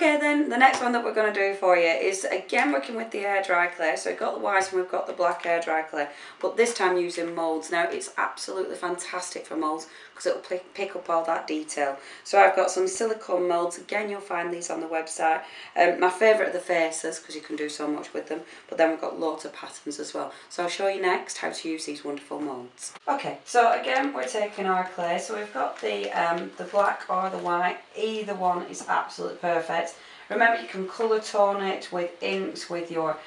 Okay then, the next one that we're going to do for you is again working with the air dry clay. So we've got the white and we've got the black air dry clay, but this time using moulds. Now it's absolutely fantastic for moulds because it will pick up all that detail. So I've got some silicone moulds. Again, you'll find these on the website. My favourite are the faces because you can do so much with them, but then we've got loads of patterns as well. So I'll show you next how to use these wonderful moulds. Okay, so again we're taking our clay. So we've got the black or the white. Either one is absolutely perfect. Remember, you can colour tone it with inks, with your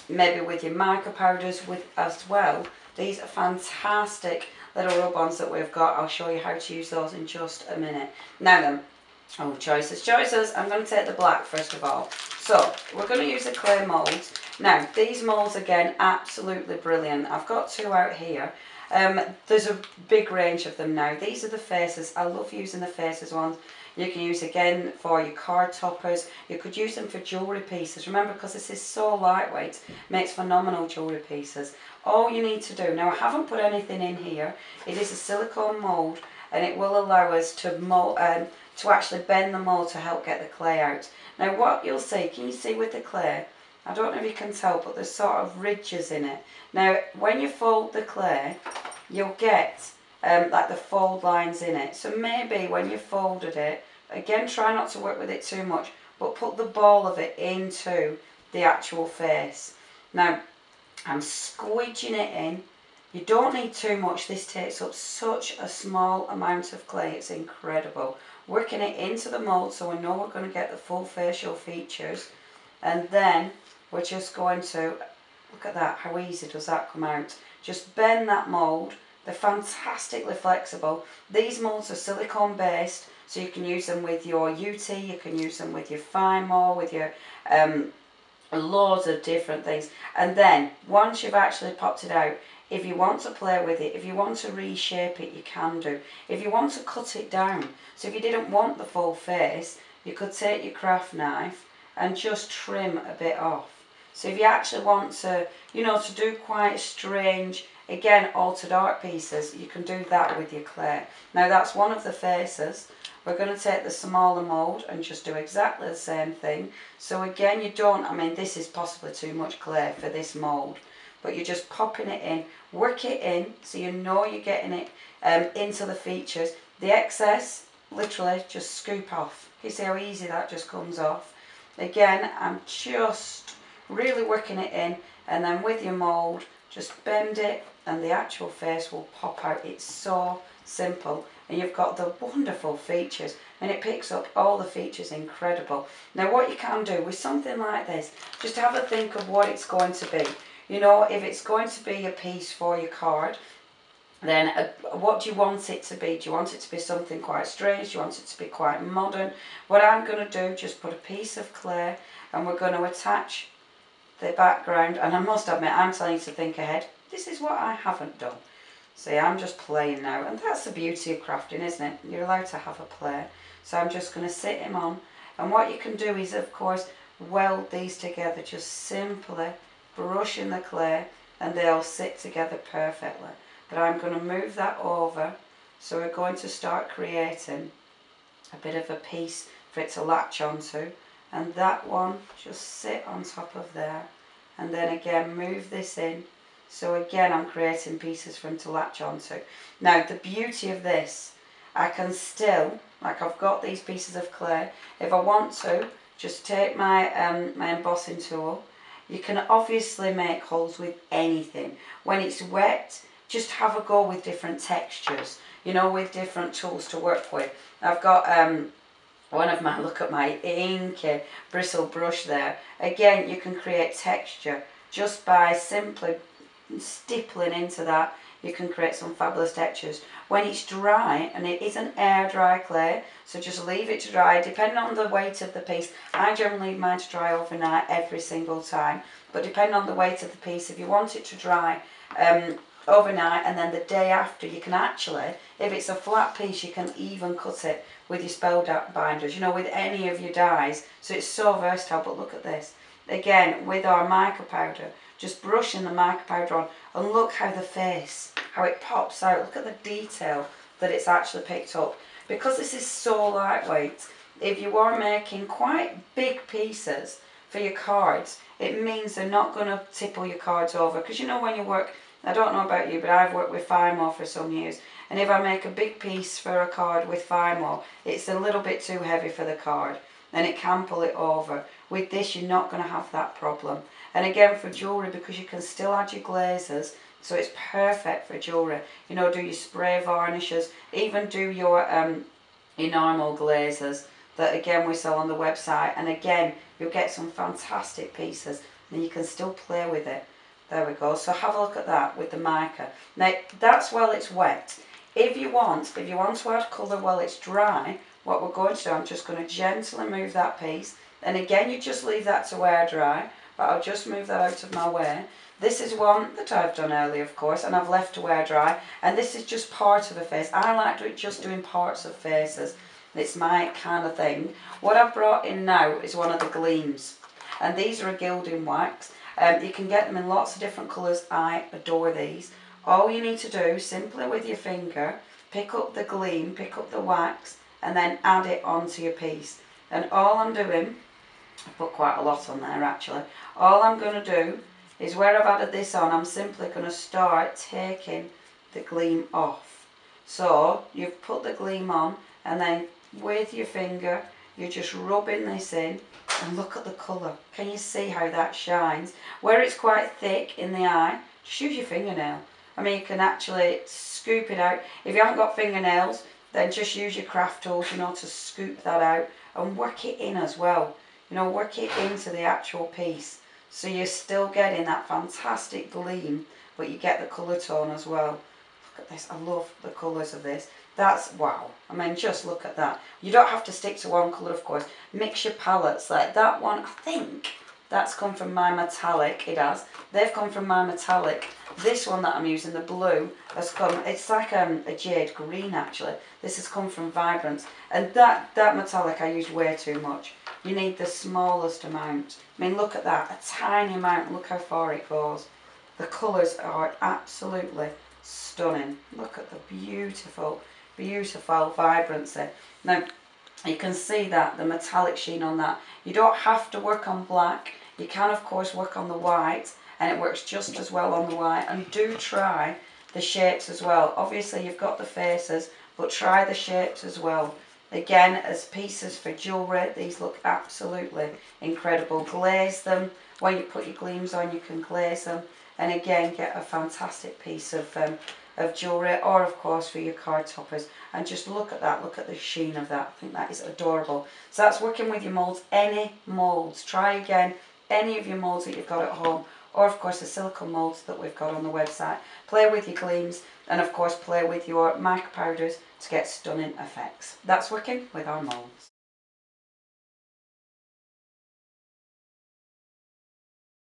maybe with your mica powders as well. These are fantastic little rub-ons that we've got. I'll show you how to use those in just a minute. Now then, choices. I'm going to take the black first of all. So we're going to use the clay moulds. Now these moulds again, absolutely brilliant. I've got two out here. There's a big range of them now. These are the faces. I love using the faces ones. You can use again for your card toppers. You could use them for jewellery pieces. Remember, because this is so lightweight, makes phenomenal jewellery pieces. All you need to do, now I haven't put anything in here, it is a silicone mould and it will allow us to mold, to actually bend the mould to help get the clay out. Now what you'll see, can you see with the clay, I don't know if you can tell, but there's sort of ridges in it. Now when you fold the clay, you'll get like the fold lines in it. So maybe when you folded it, again try not to work with it too much, but put the ball of it into the actual face. Now I'm squeeging it in. You don't need too much. This takes up such a small amount of clay, it's incredible. Working it into the mould so we know we're going to get the full facial features, and then we're just going to, look at that, how easy does that come out. Just bend that mould. They're fantastically flexible. These moulds are silicone based, so you can use them with your UT, you can use them with your Fimo, with your loads of different things. And then once you've actually popped it out, if you want to play with it, if you want to reshape it, you can do. If you want to cut it down, so if you didn't want the full face, you could take your craft knife and just trim a bit off. So if you actually want to, you know, to do quite strange, again, altered art pieces, you can do that with your clay. Now that's one of the faces. We're going to take the smaller mould and just do exactly the same thing. So again, you don't, I mean, this is possibly too much clay for this mould, but you're just popping it in, work it in, so you know you're getting it into the features. The excess, literally, just scoop off. You see how easy that just comes off. Again, I'm just really working it in, and then with your mould, just bend it and the actual face will pop out. It's so simple, and you've got the wonderful features, and it picks up all the features incredible. Now what you can do with something like this, just have a think of what it's going to be. You know, if it's going to be a piece for your card, then what do you want it to be? Do you want it to be something quite strange? Do you want it to be quite modern? What I'm going to do, just put a piece of clay and we're going to attach the background, and I must admit, I'm telling you to think ahead. This is what I haven't done. See, I'm just playing now, and that's the beauty of crafting, isn't it? You're allowed to have a play. So I'm just going to sit him on, and what you can do is, of course, weld these together, just simply brushing the clay, and they'll sit together perfectly. But I'm going to move that over, so we're going to start creating a bit of a piece for it to latch onto, and that one just sit on top of there, and then again move this in. So again, I'm creating pieces for him to latch onto. Now the beauty of this, I can still, like I've got these pieces of clay, if I want to, just take my my embossing tool. You can obviously make holes with anything. When it's wet, just have a go with different textures, you know, with different tools to work with. I've got one of my, look at my inky bristle brush there. Again, you can create texture just by simply stippling into that. You can create some fabulous textures. When it's dry, and it is an air dry clay, so just leave it to dry, depending on the weight of the piece. I generally leave mine to dry overnight every single time, but depending on the weight of the piece, if you want it to dry overnight and then the day after, you can actually, if it's a flat piece, you can even cut it with your spell binders, you know, with any of your dies. So it's so versatile. But look at this again with our mica powder, just brushing the mica powder on, and look how the face, how it pops out. Look at the detail that it's actually picked up. Because this is so lightweight, if you are making quite big pieces for your cards, it means they're not going to tipple your cards over. Because you know when you work, I don't know about you, but I've worked with Fimo for some years, and if I make a big piece for a card with Fimo, it's a little bit too heavy for the card and it can pull it over. With this, you're not going to have that problem. And again, for jewellery, because you can still add your glazes, so it's perfect for jewellery. You know, do your spray varnishes, even do your normal glazes that again we sell on the website, and again you'll get some fantastic pieces and you can still play with it. There we go. So have a look at that with the mica. Now that's while it's wet. If you want to add colour while it's dry, what we're going to do, I'm just going to gently move that piece, and again you just leave that to air dry, but I'll just move that out of my way. This is one that I've done earlier, of course, and I've left to air dry, and this is just part of a face. I like just doing parts of faces. It's my kind of thing. What I've brought in now is one of the gleams, and these are a gilding wax. You can get them in lots of different colours. I adore these. All you need to do, simply with your finger, pick up the gleam, pick up the wax, and then add it onto your piece. And all I'm doing, I put quite a lot on there actually, all I'm going to do is where I've added this on, I'm simply going to start taking the gleam off. So you've put the gleam on, and then with your finger you're just rubbing this in, and look at the colour. Can you see how that shines? Where it's quite thick in the eye, just use your fingernail. I mean, you can actually scoop it out. If you haven't got fingernails, then just use your craft tools, you know, to scoop that out and work it in as well. You know, work it into the actual piece. So you're still getting that fantastic gleam, but you get the colour tone as well. Look at this. I love the colours of this. That's wow. I mean, just look at that. You don't have to stick to one colour, of course. Mix your palettes. Like that one, I think that's come from my metallic. It has. They've come from my metallic. This one that I'm using, the blue, has come, it's like a jade green actually. This has come from Vibrance. And that metallic I use way too much. You need the smallest amount. I mean, look at that. A tiny amount. Look how far it goes. The colours are absolutely stunning. Look at the beautiful, beautiful vibrancy. Now, you can see that, the metallic sheen on that. You don't have to work on black. You can, of course, work on the white, and it works just as well on the white. And do try the shapes as well. Obviously, you've got the faces, but try the shapes as well. Again, as pieces for jewellery, these look absolutely incredible. Glaze them. When you put your gleams on, you can glaze them. And again, get a fantastic piece of jewellery, or of course for your card toppers. And just look at that, look at the sheen of that. I think that is adorable. So that's working with your moulds. Any moulds. Try again any of your moulds that you've got at home, or of course the silicone moulds that we've got on the website. Play with your gleams, and of course play with your mica powders to get stunning effects. That's working with our moulds.